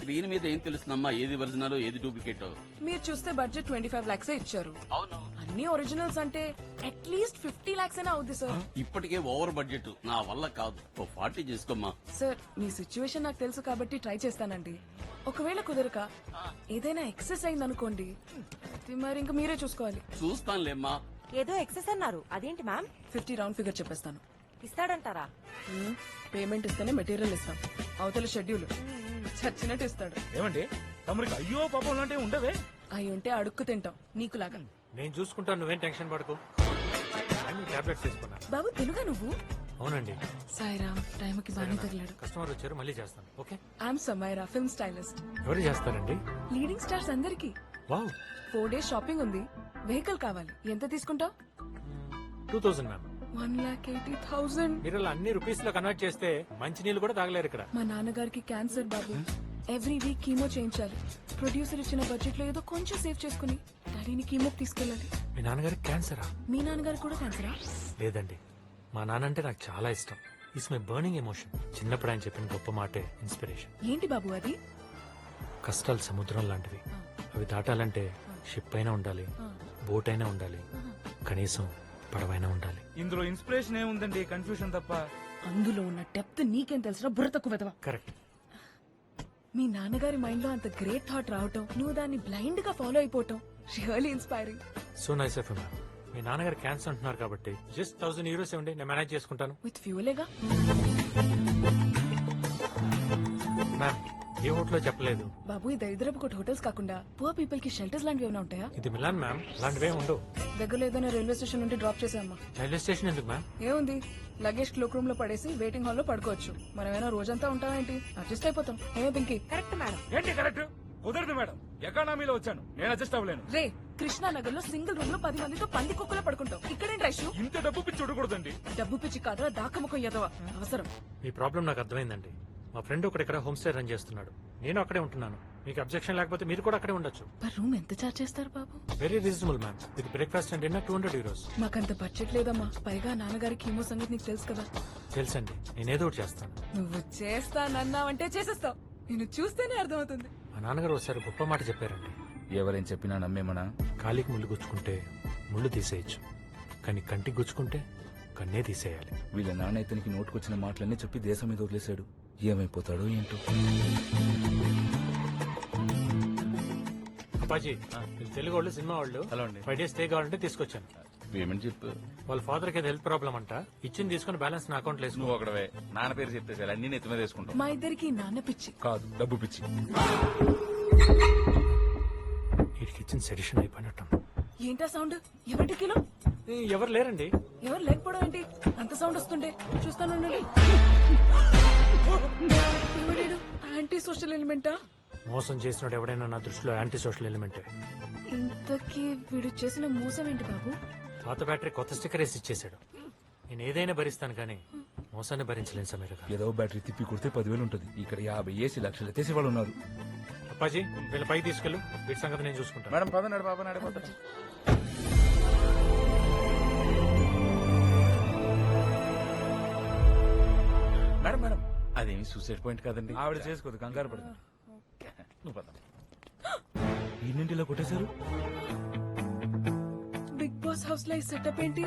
Screen మీద ఏం తెలుస్తుందమ్మా ఏది ఒరిజినల్ ఏది డూప్లికేట్? మీరు చూస్తే బడ్జెట్ 25 lakhs ఇచ్చారు. అవును, అన్ని ఒరిజినల్స్ అంటే అట్లీస్ట్ 50 lakhs అయినా అవుద్ది సార్. ఇప్పటికే ఓవర్ బడ్జెట్ నా వల్ల కాదు. ఓ 40 చేసుకోమ్మా. సార్ మీ సిచ్యువేషన్ నాకు తెలుసు కాబట్టి ట్రై చేస్తానండి. ఒకవేళ కుదరక ఏదైనా ఎక్సెస్ అయిందనుకోండి, అది మరి ఇంకా మీరే చూసుకోవాలి. చూస్తానులేమ్మా. ఏదో ఎక్సెస్ అన్నారు, అదేంటి మ్యామ్? 50 రౌండ్ ఫిగర్ చెప్పేస్తాను. ఇస్తాడంటారా? పేమెంట్ ఇస్తేనే మెటీరియల్ ఇస్తాం. అవతల షెడ్యూల్ చచ్చినట్టు ఇస్తాడు. ఏమండి తమరికి అయ్యో పాపం లాంటివి ఉండవే? అయి ఉంటే అడుక్కు తింటాం నీకులాగా. నేను చూసుకుంటాను, నువ్వేం టెన్షన్ పడకు. టాబ్లెట్స్ తీసుకున్నా. బాబు తెలుగా నువ్వు? అవునండి. సాయిరామ్ టైంకి బాగానే తగిలాడు. కస్టమర్ వచ్చారు, మళ్ళీ చేస్తాను. Okay. I'm Samaira, film stylist. ఎవరు చేస్తారండి? లీడింగ్ స్టార్స్ అందరికి. వావ్. 4 days షాపింగ్ ఉంది. వెహికల్ కావాలి. ఎంత తీసుకుంటావు? 2000 మ్యామ్. 1,80,000. మీరు ఇలా అన్ని రూపీస్ లో కన్వర్ట్ చేస్తే మంచి నీళ్ళు కూడా తాగలేరు ఇక్కడ. మా నాన్నగారికి క్యాన్సర్ బాబు. ఎవ్రీ వీక్ కీమో చేయించాలి. ప్రొడ్యూసర్ ఇచ్చిన బడ్జెట్ లో ఏదో కొంచెం సేవ్ చేసుకుని డాడీని కీమోకి తీసుకెళ్ళాలి. మీ నాన్నగారికి క్యాన్సరా? మీ నాన్నగారికి కూడా క్యాన్సరా? లేదండి, మా నాన్న అంటే నాకు చాలా ఇష్టం. It's my burning emotion. చిన్నప్పుడు ఆయన చెప్పిన గొప్ప మాటే ఇన్స్పిరేషన్. ఏంటి బాబు అది? కష్టాలు సముద్రం లాంటివి. అవి దాటాలంటే షిప్ అయినా ఉండాలి, బోట్ అయినా ఉండాలి, కనీసం పడవైనా ఉండాలి. ఇందులో ఇన్స్పిరేషన్ ఏముందండి, కన్ఫ్యూషన్ తప్ప. అందులో ఉన్న డెప్త్ నీకేం తెలుసురా బుర్ర తక్కువ వెదవా. కరెక్ట్. మీ నాన్నగారి మైండ్ లో అంత గ్రేట్ థాట్ రావటం, నువ్వు దాన్ని బ్లైండ్ గా ఫాలో అయిపోవటం really inspiring. So nice of you ma'am. మీ నాన్నగారు క్యాన్సర్ అంటున్నారు కాబట్టి జస్ట్ 1000 euros ఇవ్వండి, నేను మేనేజ్ చేసుకుంటాను. విత్ ఫ్యూలేగా. మ్యామ్, ఏ హోటల్లో చెప్పలేదు. బాబు ఈ దరిద్రపు కొట్టు హోటల్స్ కాకుండా పువర్ పీపుల్ కి షెల్టర్స్ లాంటివి ఏమైనా ఉంటాయా? ఇది మిలాన్ మ్యామ్, అలాంటివే ఉండవు. దగ్గరలో ఏదైనా రైల్వే స్టేషన్ నుండి డ్రాప్ చేసామ్మా. రైల్వే స్టేషన్ ఎందుకు మ్యామ్? ఏముంది, లగేజ్ క్లోక్ రూమ్ లో పడేసి వెయిటింగ్ హాల్ లో పడుకోవచ్చు. మనమేనా రోజంతా ఉంటామేంటి? అడ్జస్ట్ అయిపోతాం. ఏమో పింకీ? Correct madam. ఏంటి కరెక్ట్? కుదరదు మేడం, ఎకానమీలో వచ్చాను, నేను అడ్జస్ట్ అవ్వలేను. రే, కృష్ణానగర్ లో సింగిల్ రూమ్ లో 10 మందితో పంది కుక్కలో పడుకుంటాం. ఇక్కడేం రైషు? ఇంత డబ్బు పిచ్చి చూడకూడదండి. డబ్బు పిచ్చి కాదురా, దాకముఖం ఎదవా అవసరం. మీ ప్రాబ్లం నాకు అర్థమైందండి. మా ఫ్రెండ్ ఒకటి ఇక్కడ హోమ్ స్టే రన్ చేస్తున్నాడు, నేను అక్కడే ఉంటున్నాను. మీకు అబ్జెక్షన్ లేకపోతే మీరు కూడా అక్కడే ఉండొచ్చు. పర్ రూమ్ ఎంత చార్జ్ చేస్తారు బాబు? Very reasonable ma'am. With breakfast and dinner 200 euros. మాకంత బడ్జెట్ లేదమ్మా. పైగా నాన్నగారి కీమో సంగతి నీకు తెలుసు కదా. తెలుసండి, నేనేదో ఒకటి చేస్తాను. నువ్వు చేస్తానన్నావంటే చేసేస్తావు. నేను చూస్తేనే అర్థమవుతుంది. మా నాన్నగారు ఒకసారి గొప్ప మాట చెప్పారండి. ఎవరేం చెప్పినా నమ్మేమనా? కాలికి ముళ్ళు గుచ్చుకుంటే ముళ్ళు తీసేయచ్చు, కానీ కంటికి గుచ్చుకుంటే కన్నే తీసేయాలి. వీళ్ళ నాన్న ఇతనికి నోటుకొచ్చిన మాటలన్నీ చెప్పి దేశం మీద వదిలేశాడు. ఏమైపోతాడో ఏంటో. అప్పాజీ, వీళ్ళు తెలుగు వాళ్ళు, సినిమా వాళ్ళు. హలో అండి. 5 days స్టే కావాలంటే తీసుకొచ్చాను. పేమెంట్ చెప్పు. వాళ్ళ ఫాదర్ కి హెల్త్ ప్రాబ్లం అంట. ఇచ్చింది తీసుకుని బ్యాలెన్స్ నా అకౌంట్ లో వేసుకో. నువ్వు ఒకడవే నాన్న పేరు చెప్తే చాలు, అన్ని నెత్తి మీద వేసుకుంటావు. మా ఇద్దరికి నాన్న పిచ్చి కాదు, డబ్బు పిచ్చి. వీడికి ఇచ్చిన సెడిషన్ అయిపోయినట్టు. ఏంటా సౌండ్? ఎవరి కిలో? ఎవరు లేరండి. ఎవరు లేకపోవడం ఏంటి? అంత సౌండ్ వస్తుండే చూస్తాను. యాంటీ సోషల్ ఎలిమెంటా? మోసం చేసినోడు ఎవడైనా నా దృష్టిలో యాంటీ సోషల్ ఎలిమెంటే. ఇంతకీ వీడు చేసిన మోసం ఏంటి బాబు? పాత బ్యాటరీ కొత్త స్టిక్కర్ వేసి ఇచ్చేసాడు. నేను ఏదైనా భరిస్తాను కానీ మోసాన్ని భరించలేను సమీర గారు. ఏదో బ్యాటరీ తిప్పి కొడితే 10,000 ఉంటుంది. ఇక్కడ 50 ఏసీ లక్షలు ఎత్తేసి వాళ్ళు ఉన్నారు. అప్పాజీ, వీళ్ళ పైకి తీసుకెళ్ళు. వీటి సంగతి నేను చూసుకుంటాను. మేడం పదనాడు బాబా నడిపోతాడు. మేడం మేడం, అదేమి సూసైడ్ పాయింట్ కాదండి. ఆవిడ చేసుకోదు, కంగారు పడుతుంది. నువ్వు పద. ఎన్నింటిలో కొట్టేశారు? బిగ్ బాస్ హౌస్ లో ఈ సెటప్ ఏంటి?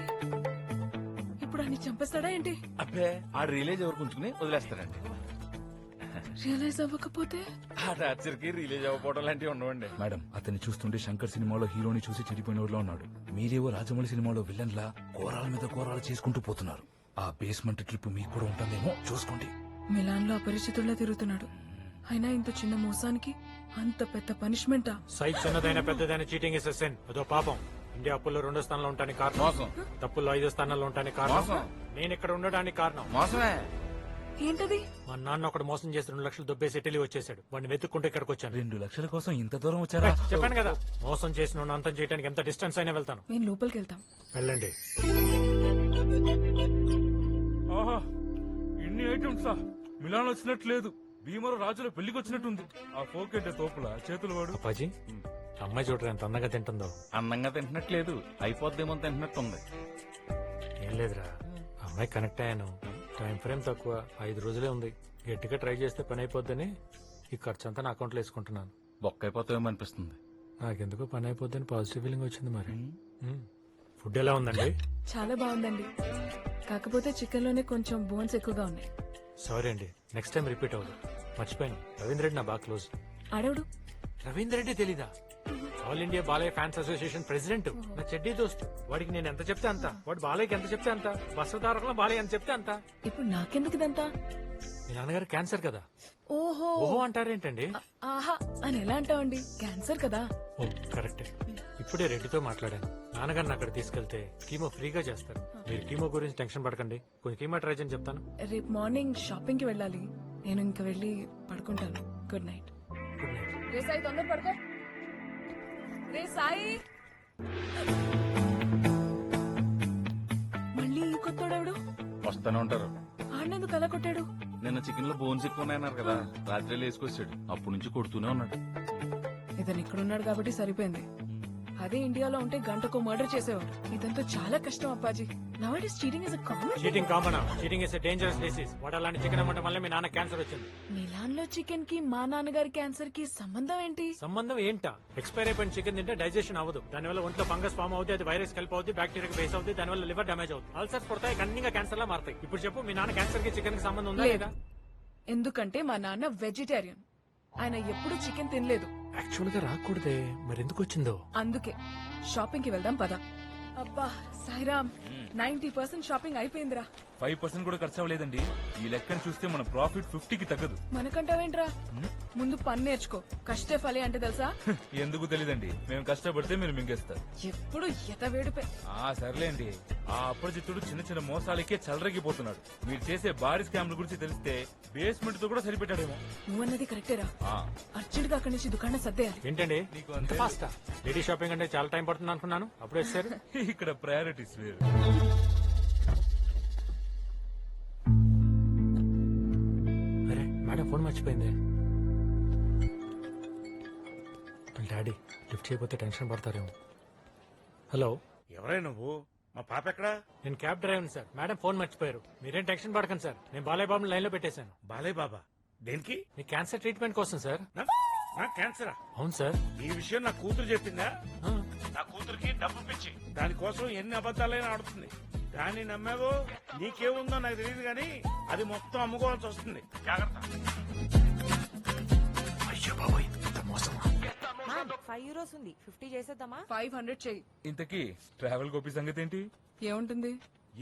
ఇప్పుడు అన్ని చంపేస్తాడా ఏంటి? అబ్బే, ఆ రిలేజ్ ఎవరు ఉంచుకుని వదిలేస్తారండి. రియలైజ్ అవ్వకపోతే? ఆ టార్చర్కి రిలీజ్ అవ్వకపోవడం లాంటివి ఉండవండి. మేడం, అతన్ని చూస్తుంటే శంకర్ సినిమాలో హీరోని చూసి చెడిపోయిన వాళ్ళ ఉన్నాడు. మీరేవో రాజమౌళి సినిమాలో విలన్ లా కోరాల మీద కోరాలు చేసుకుంటూ పోతున్నారు. ఆ బేస్మెంట్ ట్రిప్ మీకు కూడా ఉంటుందేమో చూసుకోండి. మిలాన్ లో అపరిచితుల్లా తిరుగుతున్నాడు. అయినా ఇంత చిన్న మోసానికి అంత పెద్ద పనిష్మెంటా? సైజ్ చిన్నదైన పెద్దదైన చీటింగ్ ఇస్ సెన్. అదో పాపం. ఇండియా అప్పుల్లో 2వ స్థానంలో ఉంటానికి కారణం మోసం. తప్పుల్లో 5వ స్థానంలో ఉంటానికి కారణం మోసం. నేను ఇక్కడ ఉండడానికి కారణం మోసమే. ఏంటది? మా నాన్న ఒకడు మోసం చేసి 2 లక్షలు దొబ్బేసి ఇటలీ వచ్చేసాడు. వాడిని వెతుక్కుంటే ఇక్కడికి వచ్చాను. 2 లక్షల కోసం ఇంత దూరం వచ్చారా? చెప్పాను కదా, మోసం చేసిన అంతం చేయడానికి ఎంత డిస్టెన్స్ అయినా వెళ్తాను. మేము లోపలికి వెళ్తాం. వెళ్ళండి. ఆహా, ఇన్ని ఐటమ్సా? మిలాన్ వచ్చినట్టు లేదు, భీమర రాజుల పెళ్లికి వచ్చినట్టుంది. ఆ పోకెట్ తోపుల చేతులు వాడు. అప్పాజీ, అమ్మాయి చూడరా ఎంత అందంగా తింటుందో. అందంగా తింటున్నట్లేదు, అయిపోద్దేమో తింటున్నట్టుంది. ఏం లేదురా, అమ్మాయి కనెక్ట్ అయ్యాను. టైం ఫ్రేమ్ తక్కువ, 5 రోజులే ఉంది. గట్టిగా ట్రై చేస్తే పని అయిపోద్దని ఈ ఖర్చు అంతా నా అకౌంట్లో వేసుకుంటున్నాను. బొక్క అయిపోతామేమో అనిపిస్తుంది. నాకెందుకో పని అయిపోద్దని పాజిటివ్ ఫీలింగ్ వచ్చింది మరి. ఫుడ్ ఎలా ఉందండి? చాలా బాగుందండి, కాకపోతే చికెన్ లోనే కొంచెం బోన్స్ ఎక్కువగా ఉన్నాయి. సారీ అండి, నెక్స్ట్ టైం రిపీట్ అవ్వదు. మర్చిపోయాను, రవీంద్ర రెడ్డి నా బాగా క్లోజ్. అడవుడు రవీంద్ర రెడ్డి తెలీదా? All India Balayya fans association president, నా చెడ్డీ దోస్త్. వాడికి నేను ఎంత చెప్తే అంత, వాడు బాలయ్యకి ఎంత చెప్తే అంత, బస్వతారకంలో బాలయ్య ఎంత చెప్తే అంత. ఇప్పుడు నాకెందుకు ఇదంతా? మీ నాన్నగారు క్యాన్సర్ కదా. ఓహో, ఓహో అంటారేంటండి? ఆహా అని ఎలా అంటావండి, క్యాన్సర్ కదా. ఓ కరెక్టే. ఇప్పుడే రెడ్డితో మాట్లాడాను. నాన్నగారిని అక్కడ తీసుకెళ్తే కీమో ఫ్రీగా చేస్తారు. మీరు కీమో గురించి టెన్షన్ పడకండి, కొంచెం కీమో ట్రై చేయని చెప్తాను. రేపు మార్నింగ్ షాపింగ్ కి వెళ్ళాలి, నేను ఇంకా వెళ్ళి పడుకుంటాను. Good night. Good night. రే సాయి, తొందర పడుకో. రే సాయి, మళ్ళీ ఈ కొత్తోడెవడు? వస్తానే ఉంటారు. ఆడినందుకు అలా కొట్టాడు? నిన్న చికెన్ లో బోన్స్ ఎక్కువ ఉన్నాయన్నారు కదా, రాత్రి వేసుకొచ్చాడు. అప్పటి నుంచి కొడుతూనే ఉన్నాడు. ఇతను ఇక్కడున్నాడు కాబట్టి సరిపోయింది. అదే ఇండియాలో ఉంటే గంటకు మర్డర్ చేసేవాడు. ఇదంతా చాలా కష్టం Appaji. నౌడేస్ cheating is a common. Cheating common? Cheating is dangerous disease. వాడు అలాంటి చికెన్ అమ్మటం వల్ల మీ నాన్న క్యాన్సర్ వచ్చింది. మిలాన్ లో చికెన్ కి మా నాన్నగారి క్యాన్సర్ కి సంబంధం ఏంటి? సంబంధం ఏంటా? ఎక్స్పైర్ అయిపోయిన చికెన్ తింటే డైజెషన్ అవ్వదు, దానివల్ల ఒంట్లో ఫంగస్ ఫామ్ అవుతుంది, అది వైరస్ కలిపి అవుతుంది, బ్యాక్టీరియా బేస్ అవుతుంది, దానివల్ల లివర్ డ్యామేజ్ అవుతుంది, అల్సర్స్ పడతాయి, కన్నీగా క్యాన్సర్ లా మారుతాయి. ఇప్పుడు చెప్పు, మీ నాన్న క్యాన్సర్ కి చికెన్ కి సంబంధం ఉందా లేదు. లేదా? ఎందుకంటే మా నాన్న వెజిటేరియన్, ఆయన ఎప్పుడు చికెన్ తినలేదు. యాక్చువల్ గా రాకూడదే, మరి ఎందుకు వచ్చిందో? అందుకే షాపింగ్ కి వెళ్దాం పద. అబ్బా సాయిరామ్, 90% షాపింగ్ అయిపోయిందిరా. 5% కూడా ఖర్చు అవ్వలేదండి. ఈ లెక్కను చూస్తే మన ప్రాఫిట్ 50కి తగ్గదు. మనకంటావేంట్రా? ముందు పని నేర్చుకో. కష్టే ఫలి అంటే తెలుసా? ఎందుకు తెలీదండి, మేము కష్టపడితే మీరు మింగేస్తారు. ఎప్పుడు ఎత వేడిపే. సర్లేండి, ఆ అప్రజిత్తుడు చిన్న చిన్న మోసాలకే చలరగిపోతున్నాడు. మీరు చేసే భారీ స్కామ్ల గురించి తెలిస్తే బేస్మెంట్ తో కూడా సరిపెట్టాడేమో. నువ్వన్నది కరెక్టేరా. ఆ, అర్జెంట్ గా అక్కడి నుంచి దుకాణం సర్దేయాలి. ఏంటండి నీకు అంతే. ఫాస్ట్ లేడీ షాపింగ్ అంటే చాలా టైం పడుతుంది అనుకున్నాను, అప్పుడు వచ్చారు. ఇక్కడ ప్రయారిటీస్ వేరు. అరే మేడం ఫోన్ మర్చిపోయింది. డాడీ లిఫ్ట్ చేయకపోతే టెన్షన్ పడతారేమో. హలో, ఎవరే నువ్వు? మా పాప ఎక్కడా? నేను cab driver sir. Madam phone మర్చిపోయారు. మీరేం టెన్షన్ పడకండి సార్, నేను బాలయ్య బాబుని లైన్ లో పెట్టేశాను. బాలయ్య బాబా? దేనికి? మీ క్యాన్సర్ ట్రీట్మెంట్ కోసం సార్. నా క్యాన్సరా? అవును సార్. ఈ విషయం నా కూతురు చెప్పిందా? ఆ, నా కూతురికి డబ్బు పిచ్చి, దానికోసం ఎన్ని అబద్ధాలైనా ఆడుతుంది. దాన్ని నమ్మావో నీకేముందో నాకు తెలియదు కానీ అది మొత్తం అమ్ముకోవాల్సి వస్తుంది. జాగ్రత్త. అయ్యో బాబోయ్, ఇంత మోసమా? మ్యామ్, €5 ఉంది, 50 చేసేద్దామా? 500 చెయ్యి. ఇంతకీ ట్రావెల్ గోపి సంగతి ఏంటి? ఏముంటుంది?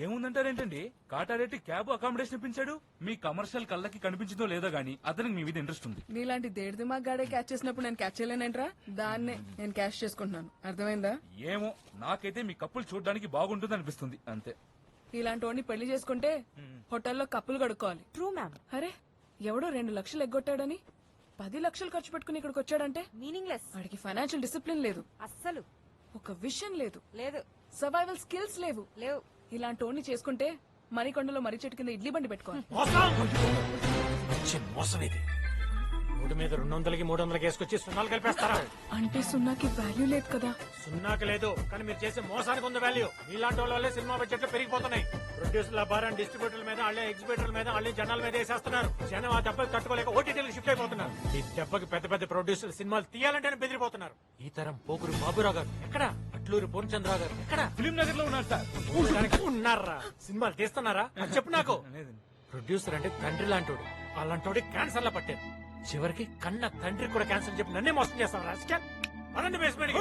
ఏముందంటారేంటండి, కాటారెడ్డి క్యాబ్ అకామిడేషన్ ఇప్పించాడు. మీ కమర్షియల్ కళ్ళకి కనిపించిందో లేదో గానీ అతనికి మీ మీద ఇంట్రెస్ట్ ఉంది. నీలాంటి దేడిది మా గాడే క్యాచ్ చేసినప్పుడు నేను క్యాచ్ చేయలేనంట్రా. దాన్నే నేను క్యాష్ చేసుకుంటున్నాను. అర్థమైందా? ఏమో, నాకైతే మీ కప్పులు చూడడానికి బాగుంటుంది అనిపిస్తుంది అంతే. ఇలాంటి వాడిని పెళ్లి చేసుకుంటే హోటల్లో కప్పులు కడుక్కోవాలి. True ma'am. అరే ఎవడో 2 లక్షలు ఎగ్గొట్టాడని 10 లక్షలు ఖర్చు పెట్టుకుని ఇక్కడికి వచ్చాడంటే మీనింగ్లెస్. వాడికి ఫైనాన్షియల్ డిసిప్లిన్ లేదు, అస్సలు ఒక విషయం లేదు, లేదు. సర్వైవల్ స్కిల్స్ లేవు. లేవు. ఇలాంటి వాడిని చేసుకుంటే మరికొండలో మర్రి చెట్టు కింద ఇడ్లీ బండి పెట్టుకోవాలి. మంచి మోసం ఇది. 3 మీద 200కి 300 వేసుకొచ్చి సున్నాలు కలిపేస్తారా? అంటే సున్నాకి వాల్యూ లేదు కదా. సున్నాకి లేదు, కానీ మీరు చేసే మోసానికి ఉంది వాల్యూ. మీలాంటి వాళ్ళ వల్లే సినిమా బడ్జెట్లు పెరిగిపోతున్నాయి. ప్రొడ్యూసర్ల భారం డిస్ట్రిబ్యూటర్ల మీద, వాళ్ళే ఎగ్జిబిటర్ల మీద, వాళ్ళే జనాల మీద వేసేస్తున్నారు. జనం ఆ దెబ్బకి తట్టుకోలేక ఓటీటీలకు షిఫ్ట్ అయిపోతున్నారు. ఈ దెబ్బకి పెద్ద పెద్ద ప్రొడ్యూసర్ సినిమాలు తీయాలంటేనే బెదిరిపోతున్నారు. ఈ తరం పోకురు బాబురావు గారు ఎక్కడ, అట్లూరి పూర్ణచంద్రరావు గారు ఎక్కడ, ఫిలిం నగర్ లో ఉన్నారు సార్. ఉన్నారా? సినిమాలు తీస్తున్నారా? అది చెప్పు నాకు. ప్రొడ్యూసర్ అంటే తండ్రి లాంటోడు, అలాంటోడి క్యాన్సర్ లా పట్టారు. చివరికి కన్న తండ్రి కూడా క్యాన్సర్ చెప్పి నన్నే మోసం చేస్తాను. రాజకీయ అనండి బేస్మెంట్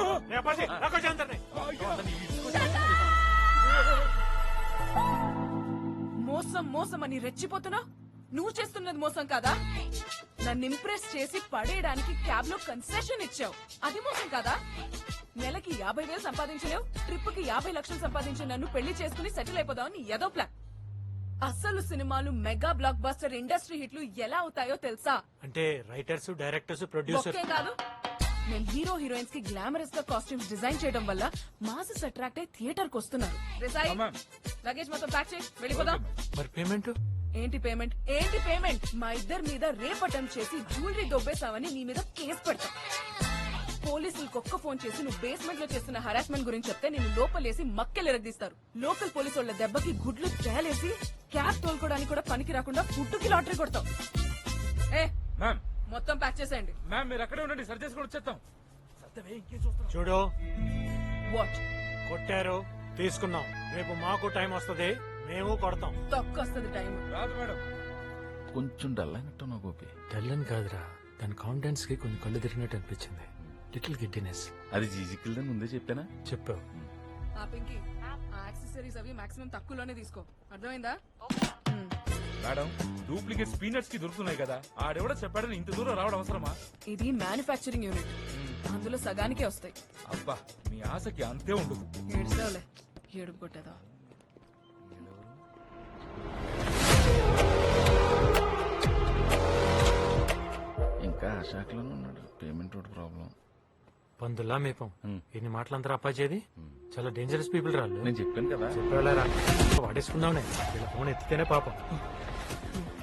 మోసం మోసం అని రెచ్చిపోతున్నా. నువ్వు చేస్తున్నది మోసం కాదా? నన్ను ఇంప్రెస్ చేసి పడేయడానికి క్యాబ్ లో కన్సెషన్ ఇచ్చావు, అది మోసం కాదా? నెలకి 50,000 సంపాదించలేవు, ట్రిప్ కి 50 లక్షలు సంపాదించి నన్ను పెళ్లి చేసుకుని సెటిల్ అయిపోదామని ఏదో ప్లాన్. అసలు సినిమాలు మెగా బ్లాక్ బస్టర్ ఇండస్ట్రీ హిట్లు ఎలా అవుతాయో తెలుసా? అంటే రైటర్స్, డైరెక్టర్స్, ప్రొడ్యూసర్ ఒకే కాదు, నేను హీరో హీరోయిన్స్ కి గ్లామరస్ గా కాస్ట్యూమ్స్ డిజైన్ చేయడం వల్ల మాసెస్ అట్రాక్ట్ అయి థియేటర్ కు వస్తున్నారు. లగేజ్ మొత్తం ప్యాక్ చేయి, వెళ్ళిపోదాం. మరి పేమెంట్ ఏంటి పేమెంట్? ఏంటి పేమెంట్? మా ఇద్దరి మీద రేప్ అటెంప్ట్ చేసి జ్యువెలరీ దొబ్బేసావని నీ మీద కేసు పెడతా. పోలీసులకు ఒక్క ఫోన్ చేసి నువ్వు బేస్మెంట్ లో చేస్తున్న హరాస్మెంట్ గురించి చెప్తే నేను లోపలేసి మక్కెలు ఎరగదీస్తారు. లోకల్ పోలీసు వాళ్ళ దెబ్బకి గుడ్లు తేలేసి క్యాబ్ తోలుకోవడానికి కూడా పనికి రాకుండా ఫుడ్ కి లాటరీ కొడతావు. ఏ మ్యామ్, మొత్తం ప్యాక్ చేసేయండి. మ్యామ్ మీరు అక్కడే ఉండండి, సరి చేసుకొని వచ్చేస్తాం. సర్దవే, ఇంకేం చూస్తున్నావు? చూడు, వాట్ కొట్టారు తీసుకున్నాం. రేపు మాకు టైం వస్తది, మేము కొడతాం. తొక్కొస్తుంది టైం. రాదు మేడం. కొంచెం డల్ అయినట్టు నా గోపి. తెల్లని కాదురా, దాని కాన్ఫిడెన్స్ కి కొంచెం కళ్ళు తిరిగినట్టు అనిపించింది. Little giddiness. అది జీజికిల్దని ముందే చెప్పానా? చెప్పావు. ఆ పింకీ, ఆ యాక్సెసరీస్ అవి మాక్సిమం తక్కువలోనే తీసుకో, అర్థమైందా? మేడం డూప్లికేట్స్ పీనట్స్ కి దొరుకుతున్నాయి కదా, ఆడెవడో చెప్పాడని ఇంత దూరం రావడం అవసరమా? ఇది మ్యానుఫ్యాక్చరింగ్ యూనిట్, అందులో సగానికే వస్తాయి. అబ్బా మీ ఆశకి అంతే ఉండదు. ఏడుస్తావులే, ఏడుపు కొట్టేదా. ఇంకా ఆ శాఖలోనే ఉన్నాడు. పేమెంట్ ఒకటి ప్రాబ్లం. పందుల్లా మేపం. ఎన్ని మాటలంతా అప్పాచేది. చాలా డేంజరస్ పీపుల్ రాళ్ళు. నేను చెప్పాను కదా, చెప్పేవాళ్ళరా వాడేసుకుందామనే. వీళ్ళ ఫోన్ ఎత్తితేనే పాపం.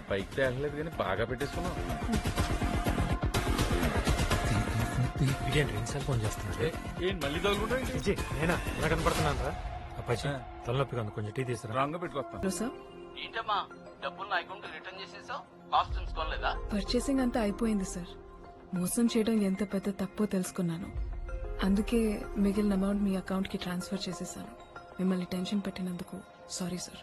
పైకి తేలలేదు కానీ బాగా పెట్టేసుకున్నాం. ఇదేంటి రెండుసార్లు ఫోన్ చేస్తున్నాడు. ఏంటి మళ్ళీ తగులుకుంటా? విజయ్, నేనా ఎలా కనపడుతున్నాను రా? అప్పాచి తలనొప్పిగా ఉంది, కొంచెం టీ తీసుకురా. రాంగ్ గా పెట్టుకొస్తాను. హలో సార్, ఏంటమ్మా డబ్బులు నా అకౌంట్ రిటర్న్ చేసేసావు? కాస్ట్యూమ్స్ కొనలేదా? పర్చేసింగ్ అంతా అయిపోయింది సార్. మోసం చేయడం ఎంత పెద్ద తప్పో తెలుసుకున్నాను. అందుకే మిగిలిన అమౌంట్ మీ అకౌంట్ కి ట్రాన్స్ఫర్ చేసేసాను. మిమ్మల్ని టెన్షన్ పెట్టినందుకు సారీ సార్.